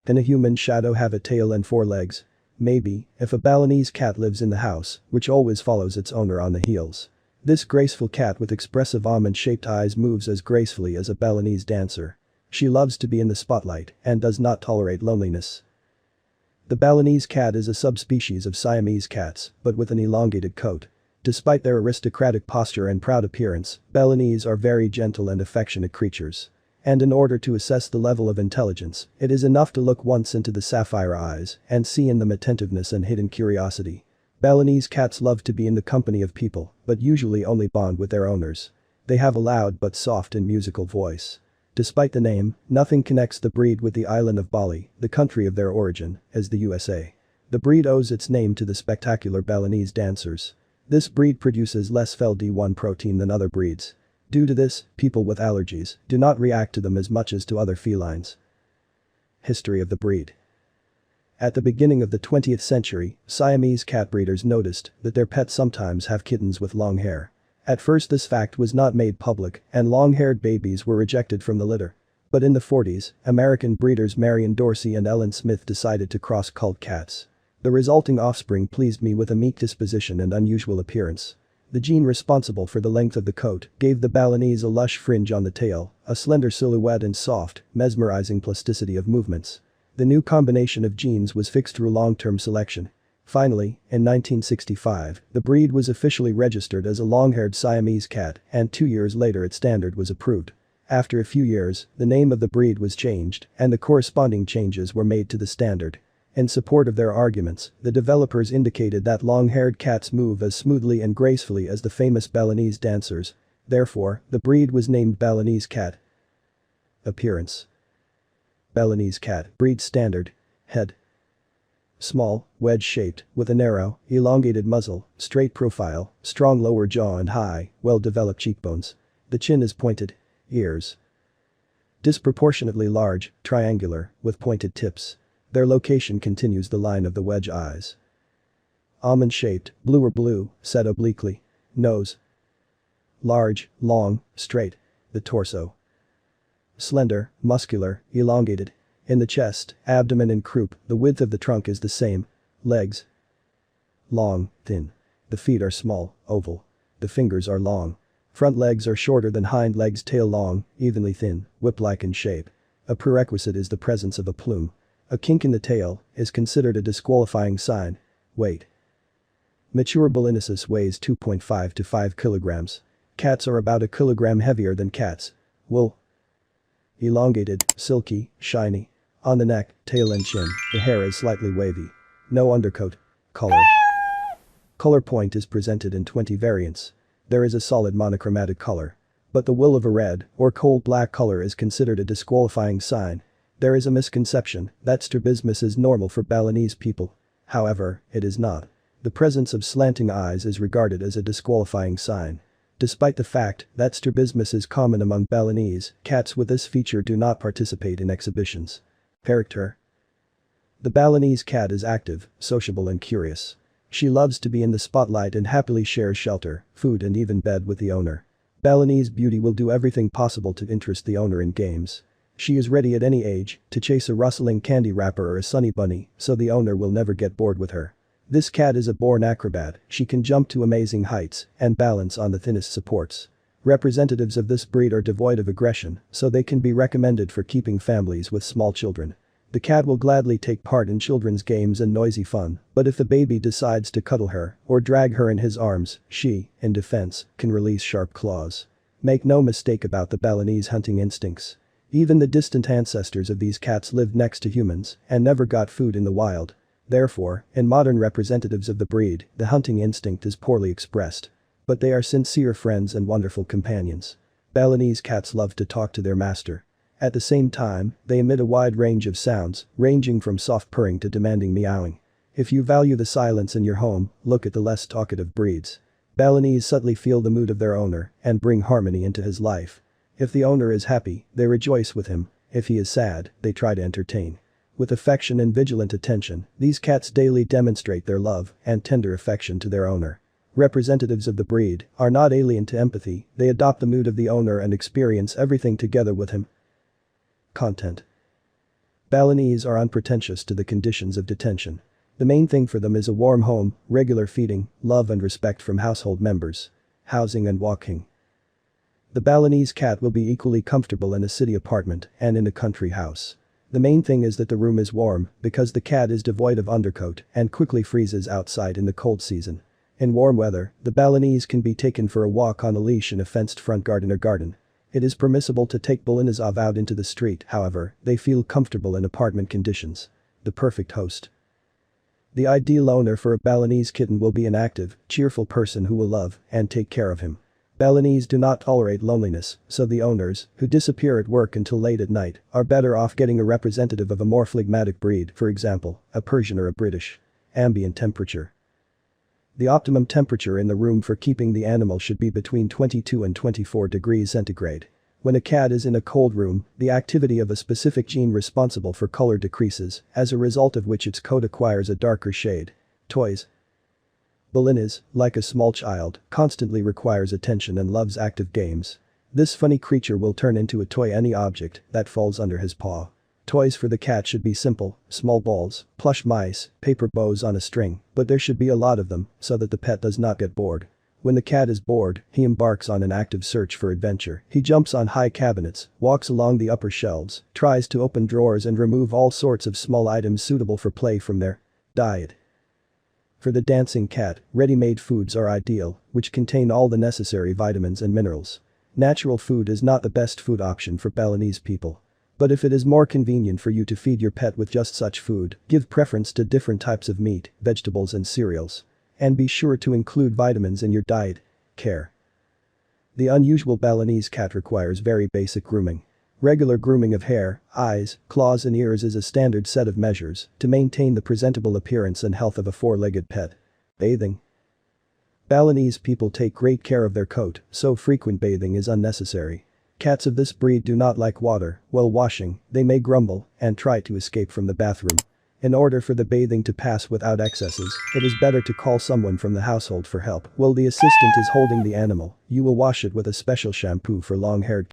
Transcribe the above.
Can a human shadow have a tail and 4 legs? Maybe, if a Balinese cat lives in the house, which always follows its owner on the heels. This graceful cat with expressive almond-shaped eyes moves as gracefully as a Balinese dancer. She loves to be in the spotlight and does not tolerate loneliness. The Balinese cat is a subspecies of Siamese cats, but with an elongated coat. Despite their aristocratic posture and proud appearance, Balinese are very gentle and affectionate creatures. And in order to assess the level of intelligence, it is enough to look once into the sapphire eyes and see in them attentiveness and hidden curiosity. Balinese cats love to be in the company of people, but usually only bond with their owners. They have a loud but soft and musical voice. Despite the name, nothing connects the breed with the island of Bali, the country of their origin, as the USA. The breed owes its name to the spectacular Balinese dancers. This breed produces less FeL-D1 protein than other breeds. Due to this, people with allergies do not react to them as much as to other felines. History of the breed. At the beginning of the 20th century, Siamese cat breeders noticed that their pets sometimes have kittens with long hair. At first this fact was not made public and long-haired babies were rejected from the litter. But in the 40s, American breeders Marion Dorsey and Ellen Smith decided to cross-cull cats. The resulting offspring pleased me with a meek disposition and unusual appearance. The gene responsible for the length of the coat gave the Balinese a lush fringe on the tail, a slender silhouette and soft, mesmerizing plasticity of movements. The new combination of genes was fixed through long-term selection. Finally, in 1965, the breed was officially registered as a long-haired Siamese cat and 2 years later its standard was approved. After a few years, the name of the breed was changed and the corresponding changes were made to the standard. In support of their arguments, the developers indicated that long-haired cats move as smoothly and gracefully as the famous Balinese dancers. Therefore, the breed was named Balinese cat. Appearance. Balinese cat breed standard. Head. Small, wedge-shaped, with a narrow, elongated muzzle, straight profile, strong lower jaw and high, well-developed cheekbones. The chin is pointed. Ears. Disproportionately large, triangular, with pointed tips. Their location continues the line of the wedge eyes. Almond-shaped, blue or blue, set obliquely. Nose. Large, long, straight. The torso. Slender, muscular, elongated. In the chest, abdomen and croup, the width of the trunk is the same. Legs. Long, thin. The feet are small, oval. The fingers are long. Front legs are shorter than hind legs, tail long, evenly thin, whip-like in shape. A prerequisite is the presence of a plume. A kink in the tail is considered a disqualifying sign. Weight. Mature Balinese weighs 2.5 to 5 kilograms. Cats are about a kilogram heavier than cats. Wool. Elongated, silky, shiny. On the neck, tail and chin, the hair is slightly wavy. No undercoat. Color. Colorpoint is presented in 20 variants. There is a solid monochromatic color. But the wool of a red or coal black color is considered a disqualifying sign. There is a misconception that strabismus is normal for Balinese people. However, it is not. The presence of slanting eyes is regarded as a disqualifying sign. Despite the fact that strabismus is common among Balinese, cats with this feature do not participate in exhibitions. Character. The Balinese cat is active, sociable and curious. She loves to be in the spotlight and happily shares shelter, food and even bed with the owner. Balinese beauty will do everything possible to interest the owner in games. She is ready at any age to chase a rustling candy wrapper or a sunny bunny, so the owner will never get bored with her. This cat is a born acrobat, she can jump to amazing heights and balance on the thinnest supports. Representatives of this breed are devoid of aggression, so they can be recommended for keeping families with small children. The cat will gladly take part in children's games and noisy fun, but if the baby decides to cuddle her or drag her in his arms, she, in defense, can release sharp claws. Make no mistake about the Balinese hunting instincts. Even the distant ancestors of these cats lived next to humans and never got food in the wild. Therefore, in modern representatives of the breed, the hunting instinct is poorly expressed. But they are sincere friends and wonderful companions. Balinese cats love to talk to their master. At the same time, they emit a wide range of sounds, ranging from soft purring to demanding meowing. If you value the silence in your home, look at the less talkative breeds. Balinese subtly feel the mood of their owner and bring harmony into his life. If the owner is happy, they rejoice with him. If he is sad, they try to entertain. With affection and vigilant attention, these cats daily demonstrate their love and tender affection to their owner. Representatives of the breed are not alien to empathy, they adopt the mood of the owner and experience everything together with him. Content. Balinese are unpretentious to the conditions of detention. The main thing for them is a warm home, regular feeding, love and respect from household members. Housing and walking. The Balinese cat will be equally comfortable in a city apartment and in a country house. The main thing is that the room is warm because the cat is devoid of undercoat and quickly freezes outside in the cold season. In warm weather, the Balinese can be taken for a walk on a leash in a fenced front garden or garden. It is permissible to take Balinese out into the street, however, they feel comfortable in apartment conditions. The perfect host. The ideal owner for a Balinese kitten will be an active, cheerful person who will love and take care of him. Balinese do not tolerate loneliness, so the owners, who disappear at work until late at night, are better off getting a representative of a more phlegmatic breed, for example, a Persian or a British. Ambient temperature. The optimum temperature in the room for keeping the animal should be between 22 and 24 degrees centigrade. When a cat is in a cold room, the activity of a specific gene responsible for color decreases, as a result of which its coat acquires a darker shade. Toys. Balinese, like a small child, constantly requires attention and loves active games. This funny creature will turn into a toy any object that falls under his paw. Toys for the cat should be simple, small balls, plush mice, paper bows on a string, but there should be a lot of them so that the pet does not get bored. When the cat is bored, he embarks on an active search for adventure. He jumps on high cabinets, walks along the upper shelves, tries to open drawers and remove all sorts of small items suitable for play from their diet. For the dancing cat, ready-made foods are ideal, which contain all the necessary vitamins and minerals. Natural food is not the best food option for Balinese people. But if it is more convenient for you to feed your pet with just such food, give preference to different types of meat, vegetables and cereals. And be sure to include vitamins in your diet. Care. The unusual Balinese cat requires very basic grooming. Regular grooming of hair, eyes, claws and ears is a standard set of measures to maintain the presentable appearance and health of a four-legged pet. Bathing. Balinese people take great care of their coat, so frequent bathing is unnecessary. Cats of this breed do not like water. While washing, they may grumble and try to escape from the bathroom. In order for the bathing to pass without excesses, it is better to call someone from the household for help. While the assistant is holding the animal, you will wash it with a special shampoo for long-haired